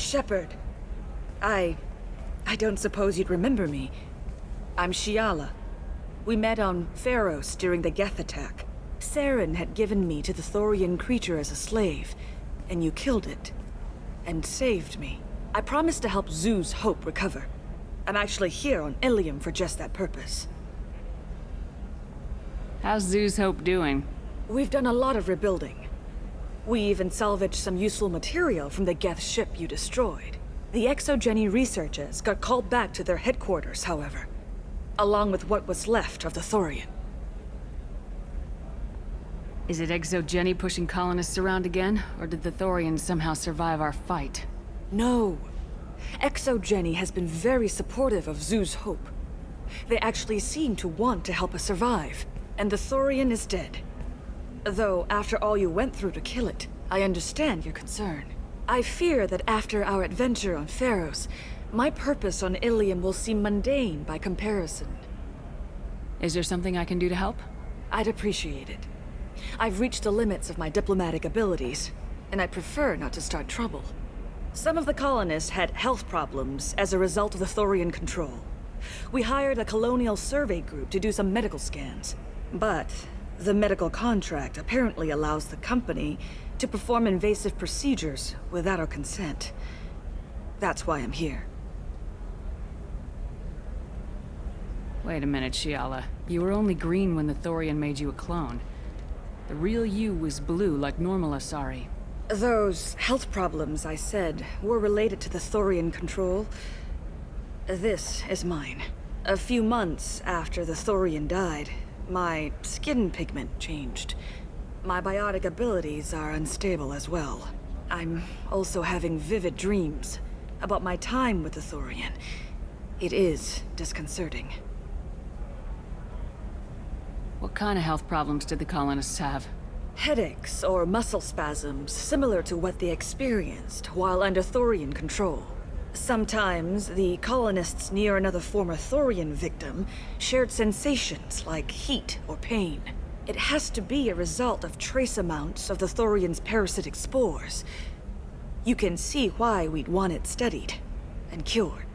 Shepard. I don't suppose you'd remember me. I'm Shiala. We met on Pharos during the Geth attack. Saren had given me to the Thorian creature as a slave, and you killed it. And saved me. I promised to help Zoo's Hope recover. I'm actually here on Ilium for just that purpose. How's Zoo's Hope doing? We've done a lot of rebuilding. We even salvaged some useful material from the Geth ship you destroyed. The Exogeny researchers got called back to their headquarters, however, along with what was left of the Thorian. Is it Exogeny pushing colonists around again, or did the Thorians somehow survive our fight? No. Exogeny has been very supportive of Zoo's Hope. They actually seem to want to help us survive, and the Thorian is dead. Though, after all you went through to kill it, I understand your concern. I fear that after our adventure on Pharos, my purpose on Ilium will seem mundane by comparison. Is there something I can do to help? I'd appreciate it. I've reached the limits of my diplomatic abilities, and I prefer not to start trouble. Some of the colonists had health problems as a result of the Thorian control. We hired a colonial survey group to do some medical scans. But the medical contract apparently allows the company to perform invasive procedures without our consent. That's why I'm here. Wait a minute, Shiala. You were only green when the Thorian made you a clone. The real you was blue like normal Asari. Those health problems I said were related to the Thorian control. This is mine. A few months after the Thorian died, my skin pigment changed. My biotic abilities are unstable as well. I'm also having vivid dreams about my time with the Thorian. It is disconcerting. What kind of health problems did the colonists have? Headaches or muscle spasms similar to what they experienced while under Thorian control. Sometimes the colonists near another former Thorian victim shared sensations like heat or pain. It has to be a result of trace amounts of the Thorian's parasitic spores. You can see why we'd want it studied and cured.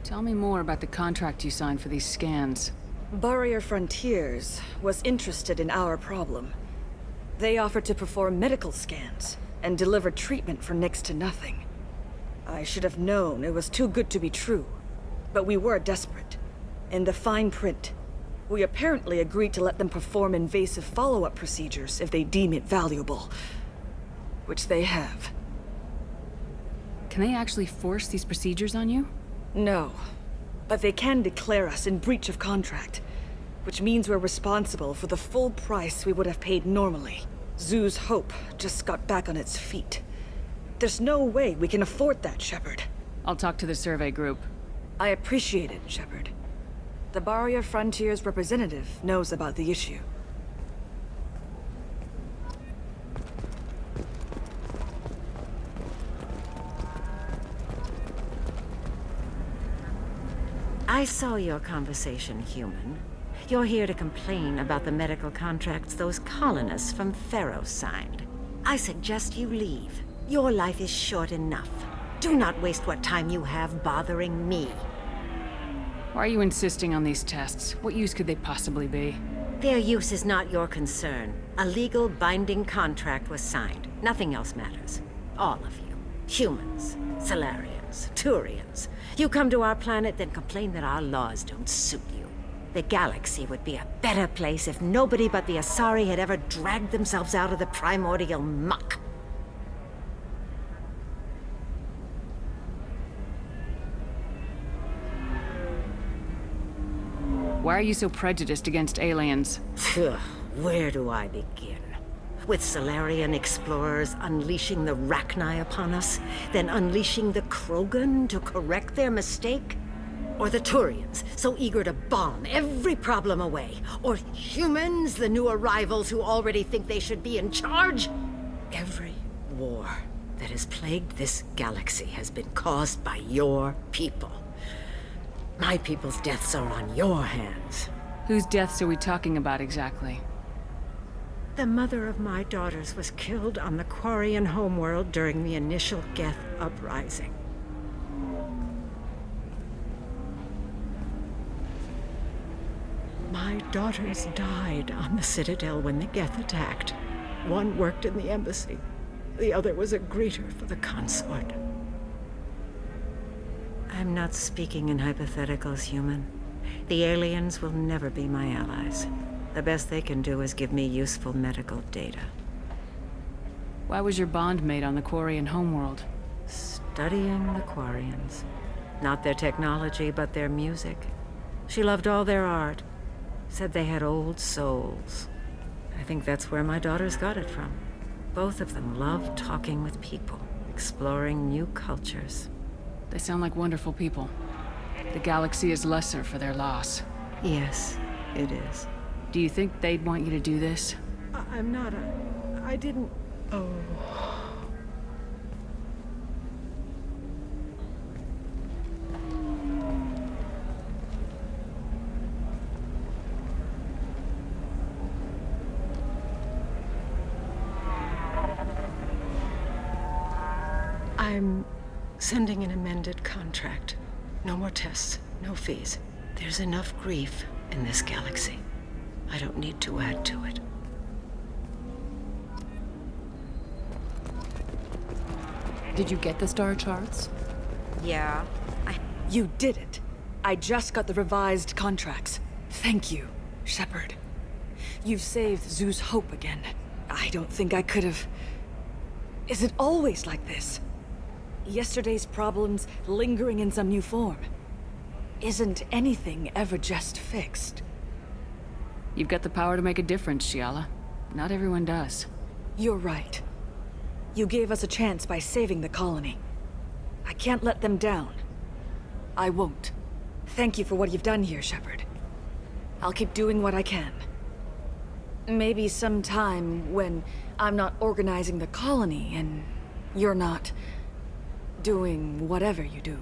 Tell me more about the contract you signed for these scans. Barrier Frontiers was interested in our problem. They offered to perform medical scans and deliver treatment for next to nothing. I should have known it was too good to be true, but we were desperate. In the fine print, we apparently agreed to let them perform invasive follow-up procedures if they deem it valuable, which they have. Can they actually force these procedures on you? No, but they can declare us in breach of contract, which means we're responsible for the full price we would have paid normally. Zoo's Hope just got back on its feet. There's no way we can afford that, Shepard. I'll talk to the survey group. I appreciate it, Shepard. The Barrier Frontiers representative knows about the issue. I saw your conversation, human. You're here to complain about the medical contracts those colonists from Pharos signed. I suggest you leave. Your life is short enough. Do not waste what time you have bothering me. Why are you insisting on these tests? What use could they possibly be? Their use is not your concern. A legal, binding contract was signed. Nothing else matters. All of you. Humans, Salarians, Turians. You come to our planet, then complain that our laws don't suit you. The galaxy would be a better place if nobody but the Asari had ever dragged themselves out of the primordial muck. Why are you so prejudiced against aliens? Where do I begin? With Salarian explorers unleashing the Rachni upon us, then unleashing the Krogan to correct their mistake? Or the Turians, so eager to bomb every problem away? Or humans, the new arrivals who already think they should be in charge? Every war that has plagued this galaxy has been caused by your people. My people's deaths are on your hands. Whose deaths are we talking about exactly? The mother of my daughters was killed on the Quarian homeworld during the initial Geth uprising. My daughters died on the Citadel when the Geth attacked. One worked in the embassy. The other was a greeter for the consort. I'm not speaking in hypotheticals, human. The aliens will never be my allies. The best they can do is give me useful medical data. Why was your bond made on the Quarian homeworld? Studying the Quarians. Not their technology, but their music. She loved all their art. Said they had old souls. I think that's where my daughters got it from. Both of them loved talking with people, exploring new cultures. They sound like wonderful people. The galaxy is lesser for their loss. Yes, it is. Do you think they'd want you to do this? I'm not I didn't... Oh... I'm sending an amended contract. No more tests, no fees. There's enough grief in this galaxy. I don't need to add to it. Did you get the star charts? Yeah. You did it. I just got the revised contracts. Thank you, Shepard. You've saved Zoo's hope again. I don't think I could have... Is it always like this? Yesterday's problems lingering in some new form. Isn't anything ever just fixed? You've got the power to make a difference, Shiala. Not everyone does. You're right. You gave us a chance by saving the colony. I can't let them down. I won't. Thank you for what you've done here, Shepard. I'll keep doing what I can. Maybe sometime when I'm not organizing the colony and you're not doing whatever you do.